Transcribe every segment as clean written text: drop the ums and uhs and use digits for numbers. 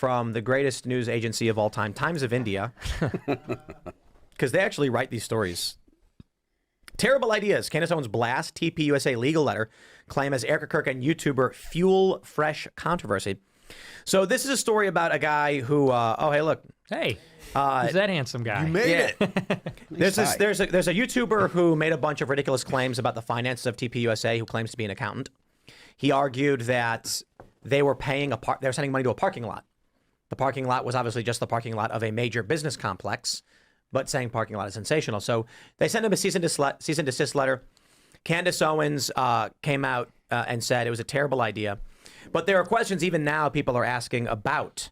from the greatest news agency of all time, Times of India, because they actually write these stories. Terrible ideas. Candace Owens blast TPUSA legal letter claim as Erica Kirk and YouTuber fuel fresh controversy. So this is a story about a guy who, oh, hey, look. Hey, who's that handsome guy? You made it. There's a YouTuber who made a bunch of ridiculous claims about the finances of TPUSA, who claims to be an accountant. He argued that they were paying they were sending money to a parking lot. The parking lot was obviously just the parking lot of a major business complex, but saying parking lot is sensational. So they sent him a cease and desist letter. Candace Owens came out and said it was a terrible idea. But there are questions even now people are asking about,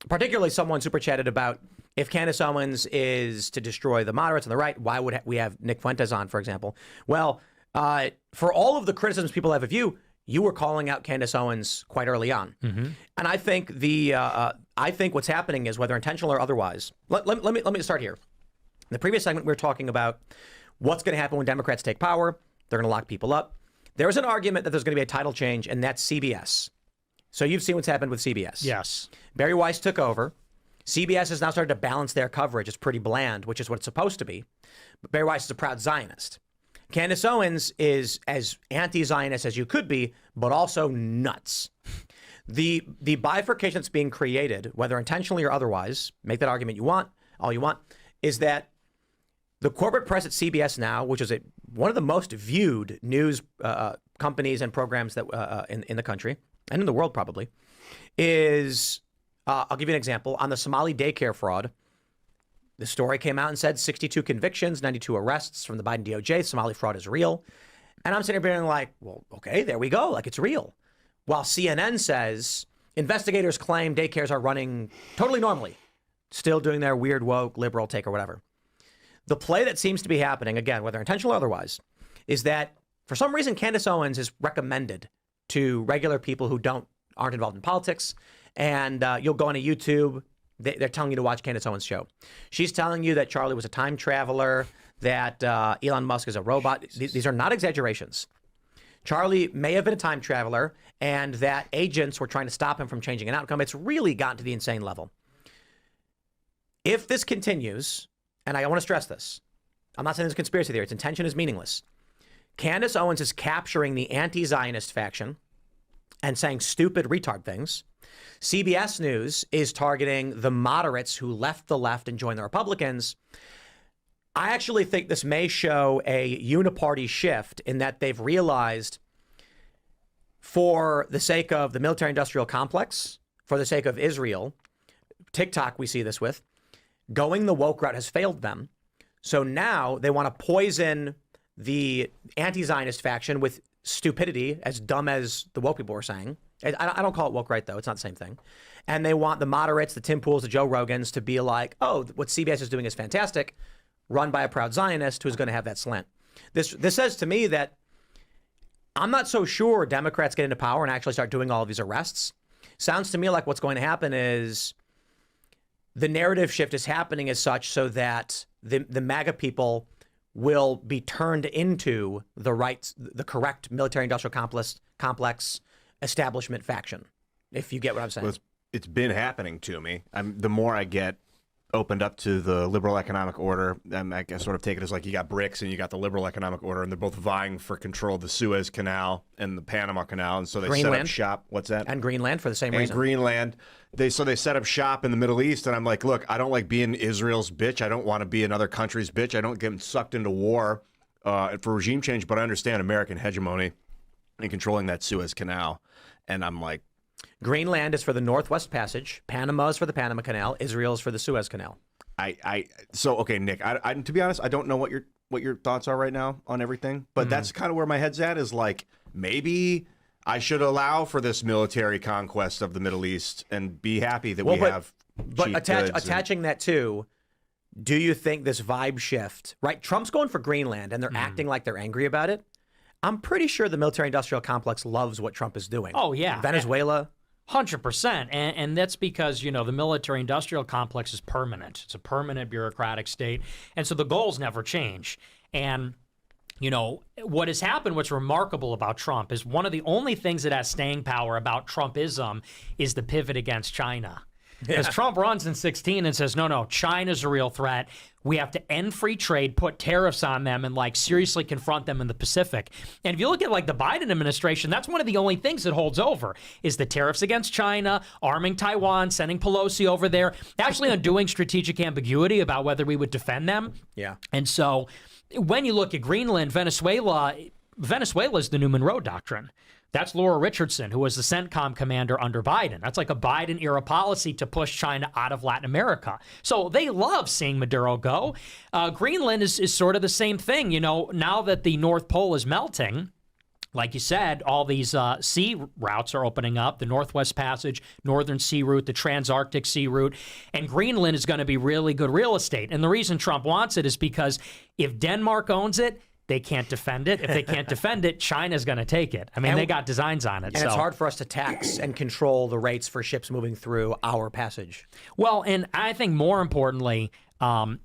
particularly someone super chatted about, if Candace Owens is to destroy the moderates on the right, why would we have Nick Fuentes on, for example? Well, for all of the criticisms people have of you, you were calling out Candace Owens quite early on. Mm-hmm. And I think I think what's happening is, whether intentional or otherwise, let me start here. In the previous segment, we were talking about what's going to happen when Democrats take power. They're going to lock people up. There's an argument that there's going to be a title change, and that's CBS. So you've seen what's happened with CBS. Yes. Barry Weiss took over. CBS has now started to balance their coverage. It's pretty bland, which is what it's supposed to be. But Barry Weiss is a proud Zionist. Candace Owens is as anti-Zionist as you could be, but also nuts. The bifurcation that's being created, whether intentionally or otherwise, make that argument you want, all you want, is that the corporate press at CBS now, which is one of the most viewed news companies and programs that in the country and in the world probably, is, I'll give you an example. On the Somali daycare fraud, the story came out and said 62 convictions, 92 arrests from the Biden DOJ. Somali fraud is real. And I'm sitting here being like, well, okay, there we go. Like, it's real. While CNN says investigators claim daycares are running totally normally, still doing their weird, woke, liberal take or whatever. The play that seems to be happening, again, whether intentional or otherwise, is that for some reason Candace Owens is recommended to regular people who aren't involved in politics. And you'll go on a YouTube. They're telling you to watch Candace Owens' show. She's telling you that Charlie was a time traveler, that Elon Musk is a robot. These are not exaggerations. Charlie may have been a time traveler, and that agents were trying to stop him from changing an outcome. It's really gotten to the insane level. If this continues, and I want to stress this, I'm not saying there's a conspiracy theory. Its intention is meaningless. Candace Owens is capturing the anti-Zionist faction and saying stupid retard things. CBS News is targeting the moderates who left the left and joined the Republicans. I actually think this may show a uniparty shift in that they've realized, for the sake of the military-industrial complex, for the sake of Israel, TikTok we see this with, going the woke route has failed them. So now they want to poison the anti-Zionist faction with stupidity, as dumb as the woke people were saying. I don't call it woke right, though. It's not the same thing. And they want the moderates, the Tim Pools, the Joe Rogans to be like, oh, what CBS is doing is fantastic, run by a proud Zionist who's going to have that slant. This says to me that I'm not so sure Democrats get into power and actually start doing all of these arrests. Sounds to me like what's going to happen is the narrative shift is happening as such so that the MAGA people will be turned into the correct military-industrial complex establishment faction, if you get what I'm saying. Well, it's been happening to me. The more I get opened up to the liberal economic order, I sort of take it as like you got BRICS and you got the liberal economic order, and they're both vying for control of the Suez Canal and the Panama Canal, and so they set up shop. What's that? And Greenland for the same reason. And Greenland. They set up shop in the Middle East, and I'm like, look, I don't like being Israel's bitch. I don't want to be another country's bitch. I don't get sucked into war for regime change, but I understand American hegemony and controlling that Suez Canal. And I'm like, Greenland is for the Northwest Passage. Panama is for the Panama Canal. Israel is for the Suez Canal. So okay, Nick. I to be honest, I don't know what your thoughts are right now on everything, but that's kind of where my head's at. Is like, maybe I should allow for this military conquest of the Middle East and be happy that we have. But attaching that to, do you think this vibe shift, right? Trump's going for Greenland, and they're acting like they're angry about it. I'm pretty sure the military-industrial complex loves what Trump is doing. Oh, yeah. Venezuela. 100%. And that's because, the military-industrial complex is permanent. It's a permanent bureaucratic state. And so the goals never change. And You know, what has happened, what's remarkable about Trump is one of the only things that has staying power about Trumpism is the pivot against China. Because Trump runs in 16 and says, no, China's a real threat. We have to end free trade, put tariffs on them, and like seriously confront them in the Pacific. And if you look at like the Biden administration, that's one of the only things that holds over is the tariffs against China, arming Taiwan, sending Pelosi over there, actually undoing strategic ambiguity about whether we would defend them. Yeah. And so when you look at Greenland, Venezuela is the new Monroe Doctrine. That's Laura Richardson, who was the CENTCOM commander under Biden. That's like a Biden-era policy to push China out of Latin America. So they love seeing Maduro go. Greenland is sort of the same thing. You know, now that the North Pole is melting, like you said, all these sea routes are opening up, the Northwest Passage, Northern Sea Route, the Trans-Arctic Sea Route, and Greenland is going to be really good real estate. And the reason Trump wants it is because if Denmark owns it, they can't defend it. If they can't defend it, China's going to take it. I mean, they got designs on it. And it's hard for us to tax and control the rates for ships moving through our passage. Well, and I think more importantly,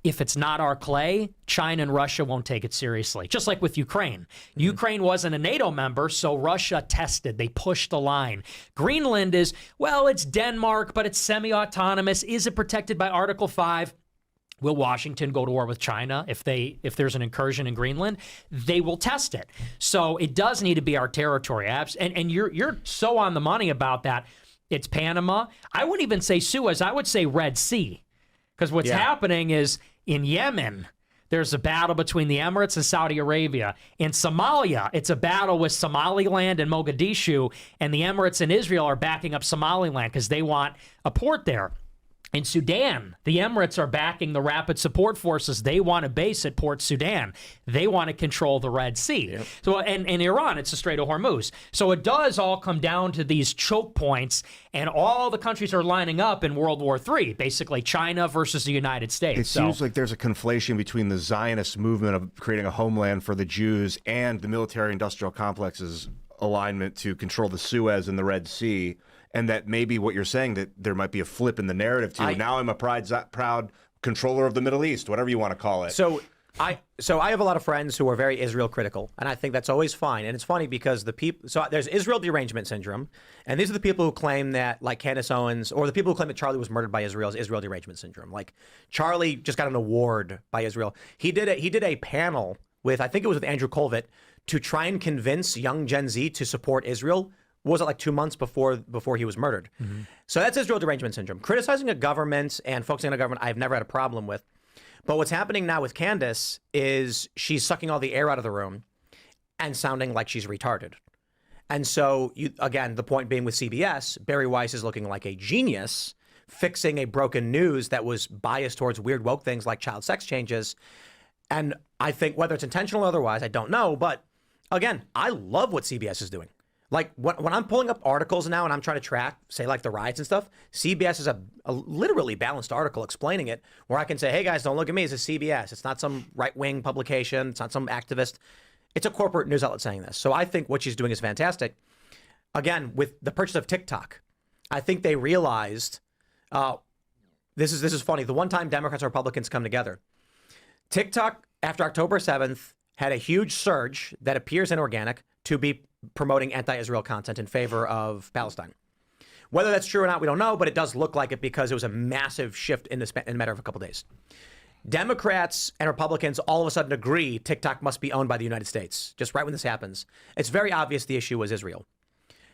if it's not our clay, China and Russia won't take it seriously. Just like with Ukraine. Ukraine wasn't a NATO member, so Russia tested. They pushed the line. Greenland is, well, it's Denmark, but it's semi-autonomous. Is it protected by Article 5? Will Washington go to war with China if there's an incursion in Greenland? They will test it. So it does need to be our territory. And you're so on the money about that. It's Panama. I wouldn't even say Suez. I would say Red Sea. Because what's happening is in Yemen, there's a battle between the Emirates and Saudi Arabia. In Somalia, it's a battle with Somaliland and Mogadishu, and the Emirates and Israel are backing up Somaliland because they want a port there. In Sudan, the Emirates are backing the Rapid Support Forces. They want a base at Port Sudan. They want to control the Red Sea. Yep. So, and Iran, it's the Strait of Hormuz. So it does all come down to these choke points, and all the countries are lining up in World War III, basically China versus the United States. It seems like there's a conflation between the Zionist movement of creating a homeland for the Jews and the military-industrial complex's alignment to control the Suez and the Red Sea. And that maybe what you're saying, that there might be a flip in the narrative too. Now I'm a proud controller of the Middle East, whatever you want to call it. So I have a lot of friends who are very Israel critical, and I think that's always fine. And it's funny because there's Israel derangement syndrome, and these are the people who claim that, like Candace Owens, or the people who claim that Charlie was murdered by Israel derangement syndrome. Like Charlie just got an award by Israel. He did a panel with, I think it was with Andrew Colvett, to try and convince young Gen Z to support Israel. Was it like 2 months before he was murdered? Mm-hmm. So that's Israel derangement syndrome. Criticizing a government and focusing on a government I've never had a problem with. But what's happening now with Candace is she's sucking all the air out of the room and sounding like she's retarded. And so, again, the point being with CBS, Barry Weiss is looking like a genius, fixing a broken news that was biased towards weird woke things like child sex changes. And I think whether it's intentional or otherwise, I don't know. But again, I love what CBS is doing. Like when I'm pulling up articles now and I'm trying to track, say like the riots and stuff, CBS is a literally balanced article explaining it where I can say, hey guys, don't look at me. It's a CBS. It's not some right-wing publication. It's not some activist. It's a corporate news outlet saying this. So I think what she's doing is fantastic. Again, with the purchase of TikTok, I think they realized, this is funny. The one time Democrats and Republicans come together, TikTok after October 7th had a huge surge that appears inorganic to be promoting anti-Israel content in favor of Palestine. Whether that's true or not, we don't know, but it does look like it because it was a massive shift in a matter of a couple of days. Democrats and Republicans all of a sudden agree TikTok must be owned by the United States, just right when this happens. It's very obvious the issue was Israel.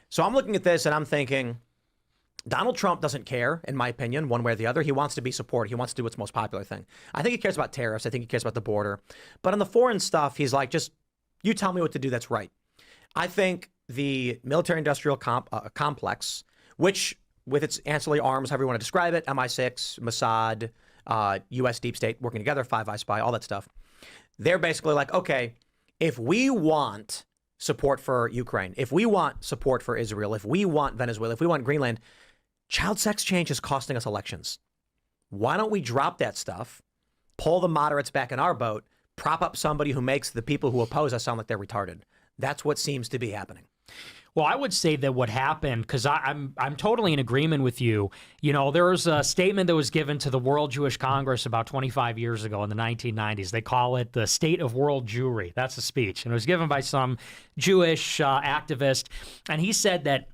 So I'm looking at this and I'm thinking, Donald Trump doesn't care, in my opinion, one way or the other. He wants to be supported. He wants to do what's most popular thing. I think he cares about tariffs. I think he cares about the border. But on the foreign stuff, he's like, just, you tell me what to do that's right. I think the military-industrial complex, which with its ancillary arms, however you want to describe it, MI6, Mossad, U.S. deep state working together, Five Eyes Spy, all that stuff, they're basically like, okay, if we want support for Ukraine, if we want support for Israel, if we want Venezuela, if we want Greenland, child sex change is costing us elections. Why don't we drop that stuff, pull the moderates back in our boat, prop up somebody who makes the people who oppose us sound like they're retarded? That's what seems to be happening. Well, I would say that what happened, because I'm totally in agreement with you. You know, there was a statement that was given to the World Jewish Congress about 25 years ago in the 1990s. They call it the State of World Jewry. That's a speech. And it was given by some Jewish activist. And he said that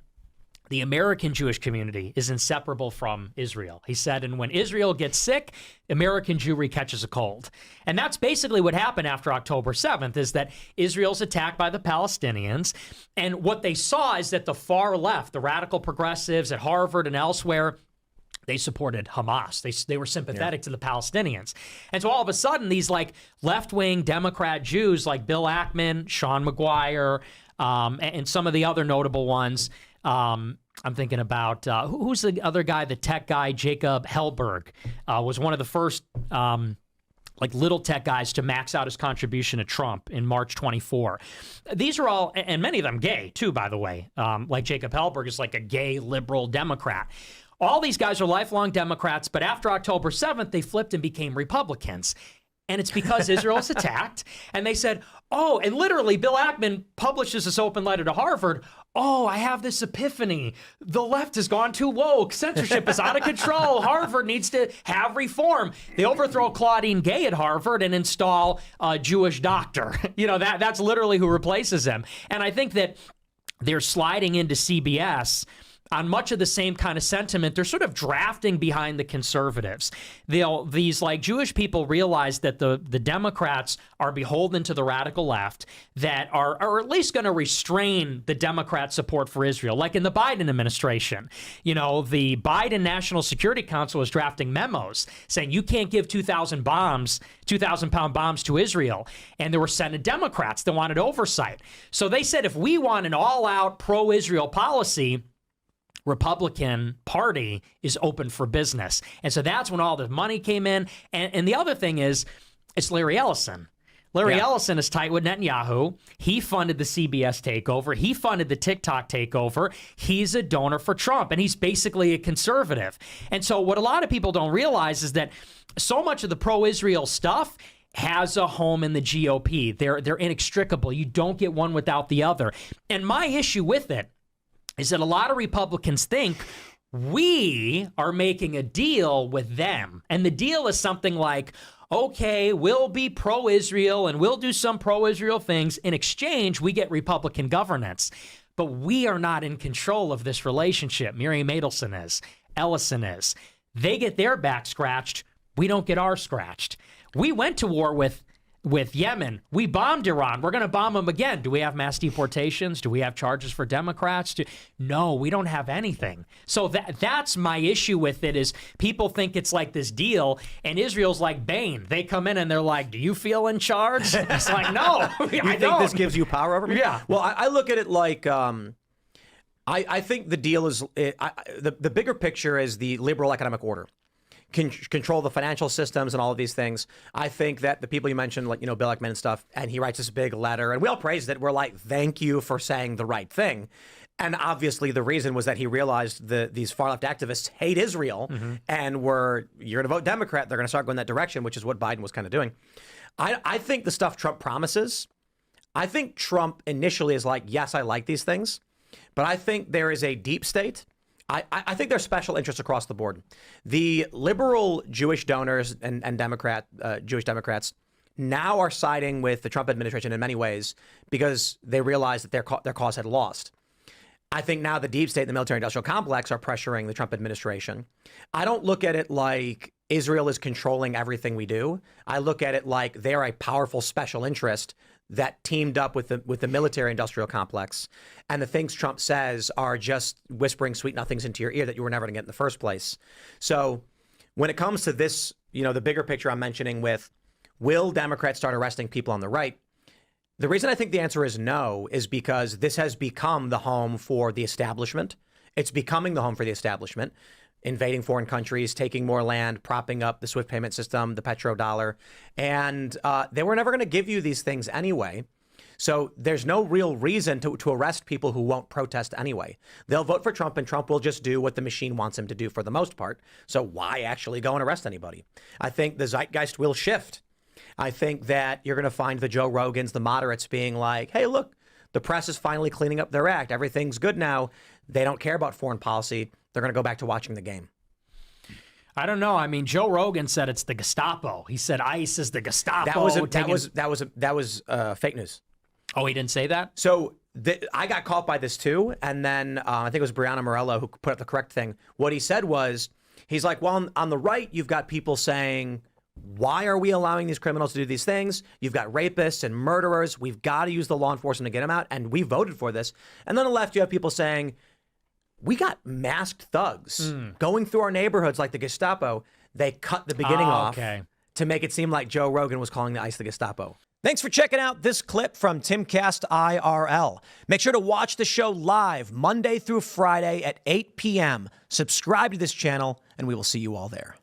the American Jewish community is inseparable from Israel. He said, and when Israel gets sick, American Jewry catches a cold. And that's basically what happened after October 7th, is that Israel's attacked by the Palestinians. And what they saw is that the far left, the radical progressives at Harvard and elsewhere, they supported Hamas. They were sympathetic to the Palestinians. And so all of a sudden, these like left-wing Democrat Jews like Bill Ackman, Sean McGuire, and some of the other notable ones, I'm thinking about who's the other guy, the tech guy, Jacob Hellberg, was one of the first like little tech guys to max out his contribution to Trump in March 24. These are all, and many of them gay too, by the way. Like Jacob Hellberg is like a gay liberal Democrat. All these guys are lifelong Democrats, but after October 7th, they flipped and became Republicans. And it's because Israel's attacked. And they said, oh, and literally Bill Ackman publishes this open letter to Harvard. Oh, I have this epiphany. The left has gone too woke. Censorship is out of control. Harvard needs to have reform. They overthrow Claudine Gay at Harvard and install a Jewish doctor. You know, that's literally who replaces him. And I think that they're sliding into CBS on much of the same kind of sentiment. They're sort of drafting behind the conservatives. These like Jewish people realize that the Democrats are beholden to the radical left, that are at least going to restrain the Democrat support for Israel. Like in the Biden administration, you know, the Biden National Security Council was drafting memos saying you can't give 2,000-pound bombs to Israel. And there were Senate Democrats that wanted oversight. So they said, if we want an all-out pro-Israel policy, Republican Party is open for business. And so that's when all the money came in. And the other thing is, it's Larry Ellison. Larry Ellison is tight with Netanyahu. He funded the CBS takeover. He funded the TikTok takeover. He's a donor for Trump, and he's basically a conservative. And so what a lot of people don't realize is that so much of the pro-Israel stuff has a home in the GOP. They're inextricable. You don't get one without the other. And my issue with it is that a lot of Republicans think we are making a deal with them. And the deal is something like, okay, we'll be pro-Israel and we'll do some pro-Israel things. In exchange, we get Republican governance. But we are not in control of this relationship. Miriam Adelson is. Ellison is. They get their back scratched. We don't get ours scratched. We went to war with Yemen. We bombed Iran. We're going to bomb them again. Do we have mass deportations? Do we have charges for Democrats? No, we don't have anything. So that's my issue with it, is people think it's like this deal, and Israel's like Bane. They come in and they're like, do you feel in charge? It's like, no, I think don't. This gives you power over me? Yeah. Well, I look at it like, I think the deal is, the bigger picture is the liberal economic order. Control the financial systems and all of these things. I think that the people you mentioned, like, you know, Bill Ackman and stuff, and he writes this big letter, and we all praised it. We're like, thank you for saying the right thing. And obviously the reason was that he realized these far-left activists hate Israel and you're going to vote Democrat. They're going to start going that direction, which is what Biden was kind of doing. I think the stuff Trump promises, I think Trump initially is like, yes, I like these things, but I think there is a deep state. I think there's special interests across the board. The liberal Jewish donors and Jewish Democrats now are siding with the Trump administration in many ways because they realize that their cause had lost. I think now the deep state and the military-industrial complex are pressuring the Trump administration. I don't look at it like Israel is controlling everything we do. I look at it like they're a powerful special interest that teamed up with the military-industrial complex, and the things Trump says are just whispering sweet nothings into your ear that you were never going to get in the first place. So when it comes to this, you know, the bigger picture I'm mentioning with, will Democrats start arresting people on the right? The reason I think the answer is no is because this has become the home for the establishment. It's becoming the home for the establishment. Invading foreign countries, taking more land, propping up the SWIFT payment system, the petrodollar. And they were never going to give you these things anyway. So there's no real reason to arrest people who won't protest anyway. They'll vote for Trump, and Trump will just do what the machine wants him to do for the most part. So why actually go and arrest anybody? I think the zeitgeist will shift. I think that you're going to find the Joe Rogans, the moderates being like, hey, look, The press is finally cleaning up their act. Everything's good now. They don't care about foreign policy. They're going to go back to watching the game. I don't know. I mean, Joe Rogan said it's the Gestapo. He said ICE is the Gestapo. That was fake news. Oh, he didn't say that? So I got caught by this too, and then I think it was Brianna Morello who put up the correct thing. What he said was, he's like, well, on the right, you've got people saying, why are we allowing these criminals to do these things? You've got rapists and murderers. We've got to use the law enforcement to get them out, and we voted for this. And then on the left, you have people saying, we got masked thugs going through our neighborhoods like the Gestapo. They cut the beginning off to make it seem like Joe Rogan was calling the ICE the Gestapo. Thanks for checking out this clip from Timcast IRL. Make sure to watch the show live Monday through Friday at 8 p.m. Subscribe to this channel, and we will see you all there.